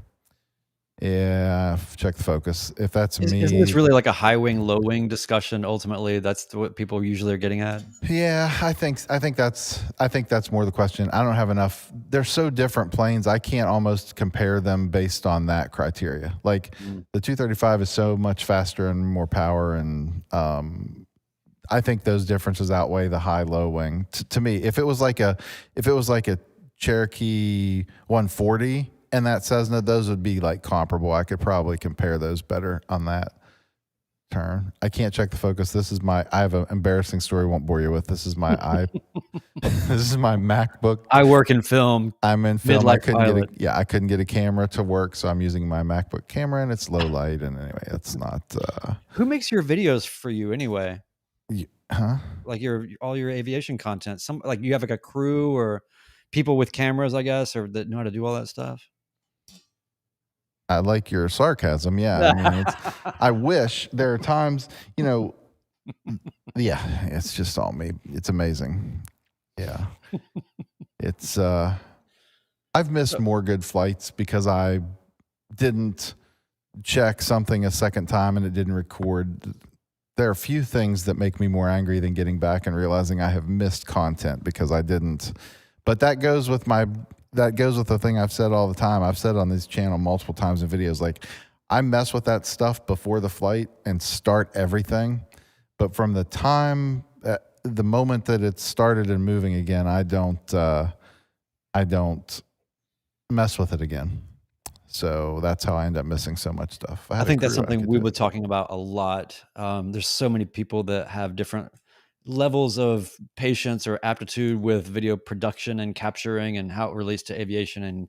Yeah, check the focus. If that's me, isn't this really like a high wing, low wing discussion? Ultimately, that's what people usually are getting at. Yeah, I think that's more the question. I don't have enough. They're so different planes. I can't almost compare them based on that criteria. Like the 235 is so much faster and more power, and I think those differences outweigh the high low wing. To me, if it was like a Cherokee 140 and that Cessna, those would be like comparable. I could probably compare those better on that turn. I can't check the focus. I have an embarrassing story. Won't bore you with. This is my this is my MacBook. I work in film. I'm in film. Midlife I couldn't get a camera to work, so I'm using my MacBook camera, and it's low light. And anyway, it's not. Who makes your videos for you anyway? Huh? Like all your aviation content. Some like you have like a crew or people with cameras, I guess, or that know how to do all that stuff. I like your sarcasm. Yeah. I mean, I wish there are times, yeah, it's just all me. It's amazing. Yeah. It's, I've missed more good flights because I didn't check something a second time and it didn't record. There are few things that make me more angry than getting back and realizing I have missed content because I didn't. But that goes with the thing I've said all the time. I've said on this channel multiple times in videos, like I mess with that stuff before the flight and start everything. But from the moment that it started and moving again, I don't mess with it again. So that's how I end up missing so much stuff. I think that's something we were talking about a lot. There's so many people that have different levels of patience or aptitude with video production and capturing and how it relates to aviation and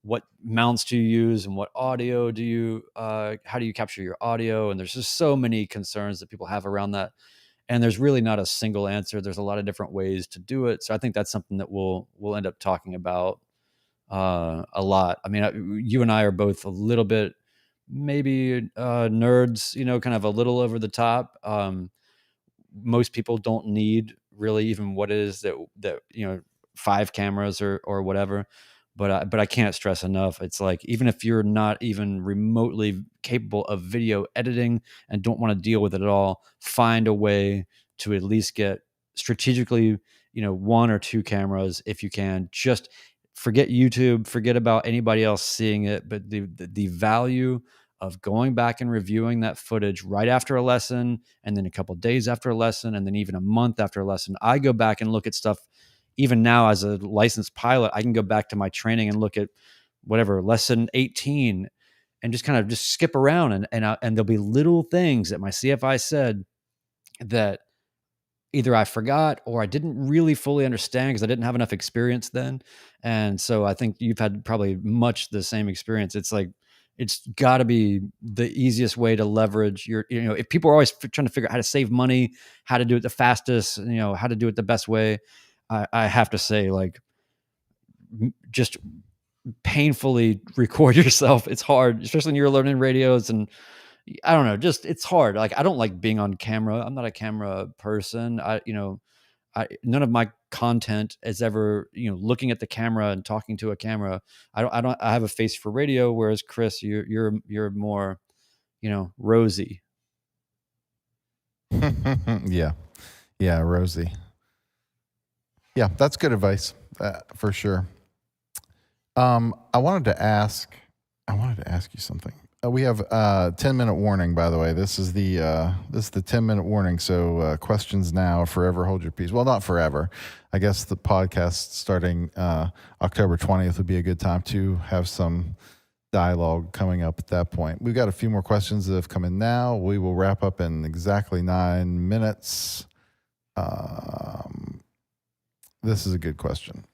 what mounts do you use and what audio do you how do you capture your audio, and there's just so many concerns that people have around that, and there's really not a single answer. There's a lot of different ways to do it, so I think that's something that we'll end up talking about a lot. I mean, you and I are both a little bit maybe nerds, kind of a little over the top. Most people don't need really even what it is that 5 cameras or whatever. But I can't stress enough. It's like, even if you're not even remotely capable of video editing and don't want to deal with it at all, find a way to at least get strategically, 1 or 2 cameras if you can. Just forget YouTube, forget about anybody else seeing it. But the value of going back and reviewing that footage right after a lesson, and then a couple of days after a lesson, and then even a month after a lesson. I go back and look at stuff. Even now, as a licensed pilot, I can go back to my training and look at whatever lesson 18 and just kind of just skip around, and there'll be little things that my CFI said that either I forgot or I didn't really fully understand because I didn't have enough experience then. And so I think you've had probably much the same experience. It's like, it's got to be the easiest way to leverage your, if people are always trying to figure out how to save money, how to do it the fastest, how to do it the best way. I have to say, like, just painfully record yourself. It's hard, especially when you're learning radios, and I don't know, just it's hard. Like, I don't like being on camera. I'm not a camera person. None of my content is ever, looking at the camera and talking to a camera. I have a face for radio, whereas Chris, you're more, rosy. Yeah, rosy. Yeah, that's good advice for sure. I wanted to ask you something. We have 10-minute warning, by the way. This is the 10-minute warning. So questions now, forever hold your peace. Well, not forever. I guess the podcast starting October 20th would be a good time to have some dialogue coming up at that point. We've got a few more questions that have come in now. We will wrap up in exactly 9 minutes. This is a good question.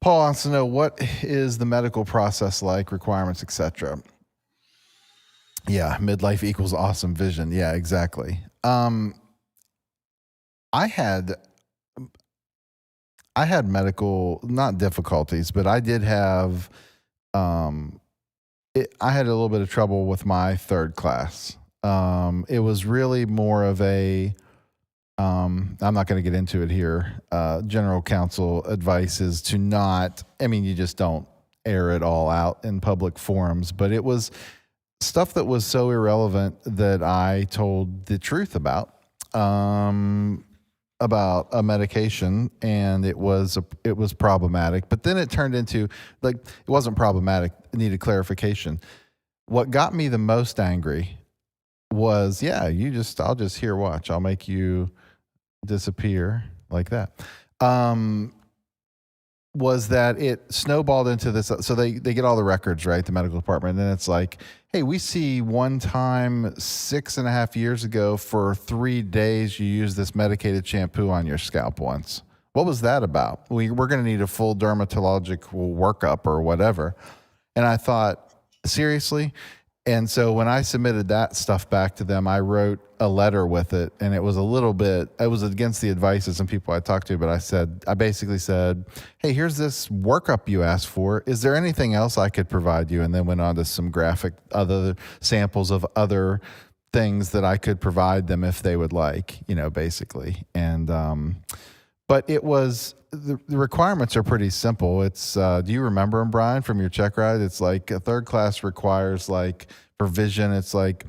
Paul wants to know, what is the medical process like, requirements, etc. Yeah, midlife equals awesome vision. Yeah, exactly. I had medical, not difficulties, but I did have I had a little bit of trouble with my third class. It was really more of a I'm not going to get into it here. General counsel advice is to not, you just don't air it all out in public forums, but it was stuff that was so irrelevant that I told the truth about a medication, and it was problematic. But then it turned into, like, it wasn't problematic. It needed clarification. What got me the most angry was, I'll just here, watch. I'll make you disappear like that. Was that it snowballed into this? So they get all the records, right? The medical department. And it's like, hey, we see one time 6.5 years ago for 3 days, you used this medicated shampoo on your scalp once. What was that about? We're going to need a full dermatological workup or whatever. And I thought, seriously? And so when I submitted that stuff back to them, I wrote a letter with it, and it was it was against the advice of some people I talked to, but I basically said, hey, here's this workup you asked for. Is there anything else I could provide you? And then went on to some graphic other samples of other things that I could provide them if they would like, basically. And, but it was, the requirements are pretty simple. It's, do you remember them, Brian, from your check ride? It's like a third class requires, like, provision. It's like,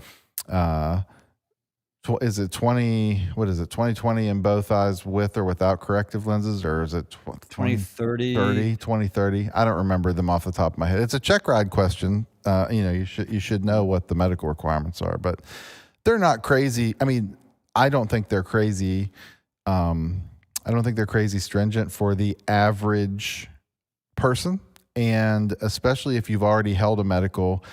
is it 20/20 in both eyes with or without corrective lenses, or is it 20/30? 20/30? I don't remember them off the top of my head. It's a check ride question. You should know what the medical requirements are, but they're not crazy. I don't think they're crazy. I don't think they're crazy stringent for the average person. And especially if you've already held a medical,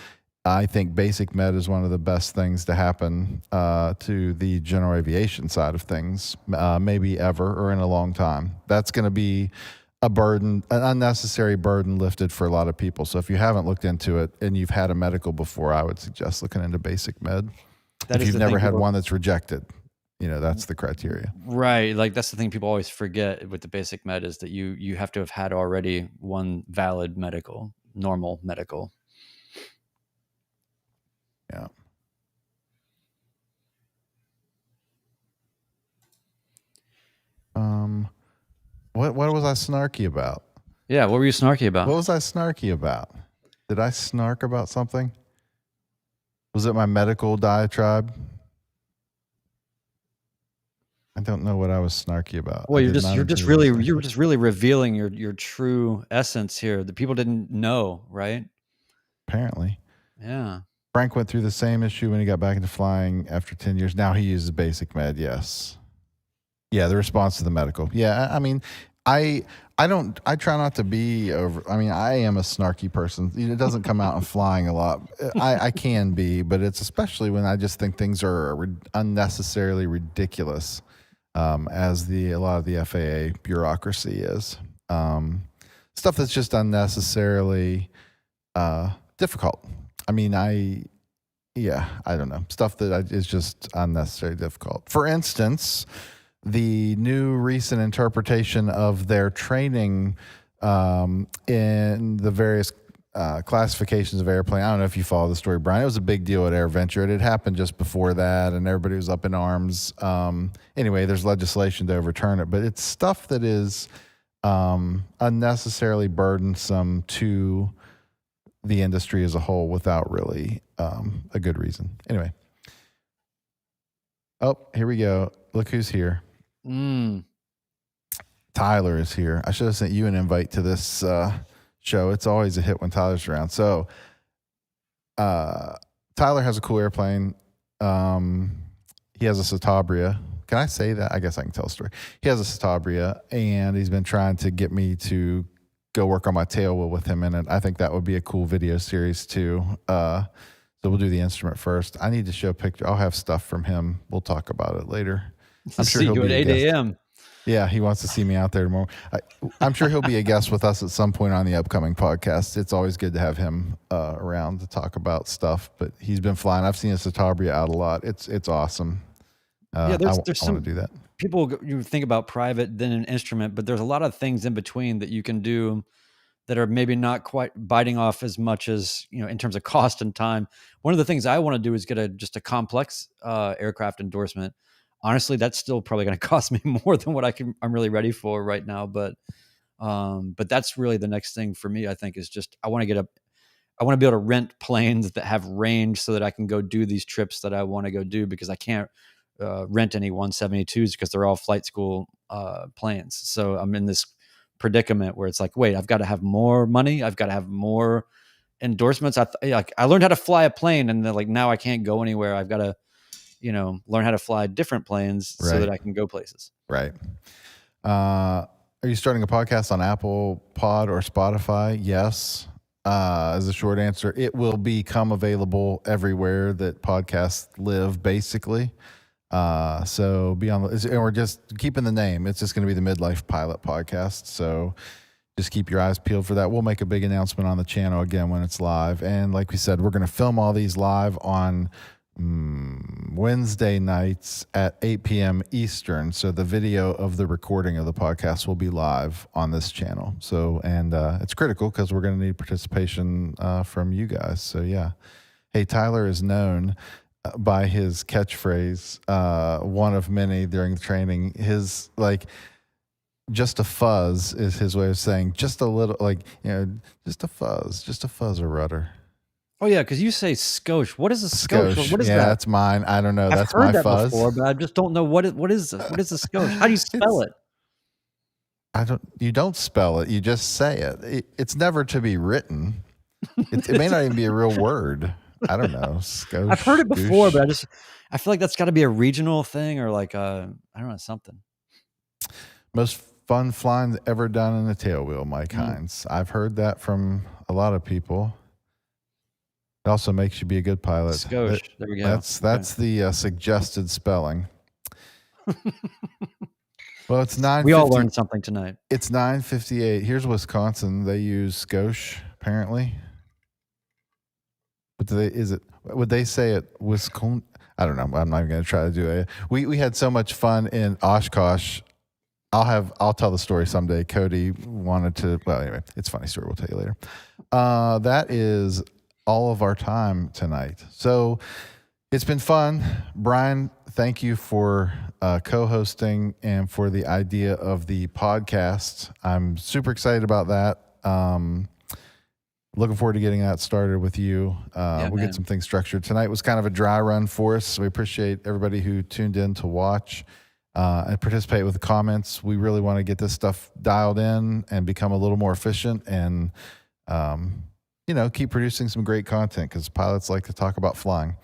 I think basic med is one of the best things to happen to the general aviation side of things, maybe ever or in a long time. That's going to be a burden, an unnecessary burden lifted for a lot of people. So if you haven't looked into it and you've had a medical before, I would suggest looking into basic med. If you've never had one that's rejected, that's the criteria. Right. Like, that's the thing people always forget with the basic med, is that you have to have had already one valid normal medical. Yeah. What was I snarky about? Yeah, what were you snarky about? What was I snarky about? Did I snark about something? Was it my medical diatribe? I don't know what I was snarky about. Well, you're just really revealing your true essence here. The people didn't know, right? Apparently. Yeah. Frank went through the same issue when he got back into flying after 10 years. Now he uses basic med. Yes. Yeah, the response to the medical. Yeah, I try not to be over. I am a snarky person. It doesn't come out in flying a lot. I can be, but it's especially when I just think things are unnecessarily ridiculous, as a lot of the FAA bureaucracy is. Stuff that's just unnecessarily difficult. I don't know. Stuff that is just unnecessarily difficult. For instance, the new recent interpretation of their training in the various classifications of airplane. I don't know if you follow the story, Brian. It was a big deal at AirVenture. It had happened just before that, and everybody was up in arms. Anyway, there's legislation to overturn it, but it's stuff that is unnecessarily burdensome to the industry as a whole without really a good reason. Anyway. Oh, here we go. Look who's here. Tyler is here. I should have sent you an invite to this show. It's always a hit when Tyler's around. So Tyler has a cool airplane. He has a Citabria. Can I say that? I guess I can tell a story. He has a Citabria, and he's been trying to get me to go work on my tail wheel with him in it. I think that would be a cool video series too. So we'll do the instrument first. I need to show a picture. I'll have stuff from him. We'll talk about it later. I'm sure he'll be at 8 a.m. Yeah, he wants to see me out there tomorrow. I'm sure he'll be a guest with us at some point on the upcoming podcast. It's always good to have him around to talk about stuff. But he's been flying. I've seen a Citabria out a lot. It's awesome. There's I some want to do that. people. You think about private, then an instrument, but there's a lot of things in between that you can do that are maybe not quite biting off as much as, in terms of cost and time. One of the things I want to do is get just a complex aircraft endorsement. Honestly, that's still probably going to cost me more than what I'm really ready for right now. But that's really the next thing for me. I think is just I want to be able to rent planes that have range so that I can go do these trips that I want to go do, because I can't rent any 172s because they're all flight school planes. So I'm in this predicament where it's like, wait, I've got to have more money. I've got to have more endorsements. I learned how to fly a plane, and then now I can't go anywhere. I've got to, learn how to fly different planes so that I can go places. Right. Are you starting a podcast on Apple Pod or Spotify? Yes. As a short answer, it will become available everywhere that podcasts live, basically. So be on and we're just keeping the name. It's just going to be the Midlife Pilot Podcast. So just keep your eyes peeled for that. We'll make a big announcement on the channel again when it's live. And like we said, we're going to film all these live on Wednesday nights at 8 p.m. Eastern. So the video of the recording of the podcast will be live on this channel. So, and it's critical because we're going to need participation from you guys. So yeah. Hey, Tyler is known by his catchphrase, one of many during the training. His just a fuzz is his way of saying just a little, just a fuzz or rudder. Oh yeah, because you say skosh. What is a skosh? What is that? Yeah, that's mine. I don't know. That's I've heard my that fuzz before, but I just don't know what is a skosh. How do you spell it? You don't spell it. You just say it. It's never to be written. It may not even be a real word. I don't know. Skosh, I've heard it before, but I feel like that's got to be a regional thing, or I don't know, something. Most fun flying ever done in a tailwheel, Mike Hines. I've heard that from a lot of people. It also makes you be a good pilot. Skosh. There we go. That's the suggested spelling. Well, it's 9:50. We all learned something tonight. It's 9:58. Here's Wisconsin. They use skosh, apparently. But would they say it Wisconsin? I don't know. I'm not even going to try to do it. We had so much fun in Oshkosh. I'll tell the story someday. Cody wanted to. Well, anyway, it's a funny story. We'll tell you later. That is all of our time tonight. So it's been fun. Brian, thank you for co-hosting and for the idea of the podcast. I'm super excited about that. Looking forward to getting that started with you. We'll get some things structured. Tonight was kind of a dry run for us. So we appreciate everybody who tuned in to watch and participate with the comments. We really want to get this stuff dialed in and become a little more efficient and, keep producing some great content because pilots like to talk about flying.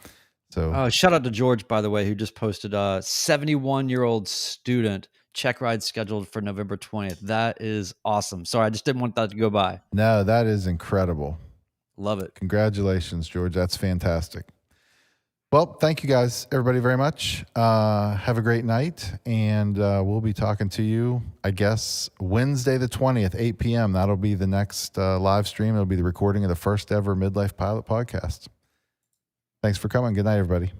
So shout out to George, by the way, who just posted a 71-year-old student check ride scheduled for November 20th. That is awesome. Sorry, I just didn't want that to go by. No, that is incredible. Love it. Congratulations, George. That's fantastic. Well, thank you guys, everybody, very much. Have a great night, and we'll be talking to you, I guess, Wednesday the 20th, 8 p.m. That'll be the next live stream. It'll be the recording of the first ever Midlife Pilot podcast. Thanks for coming. Good night, everybody.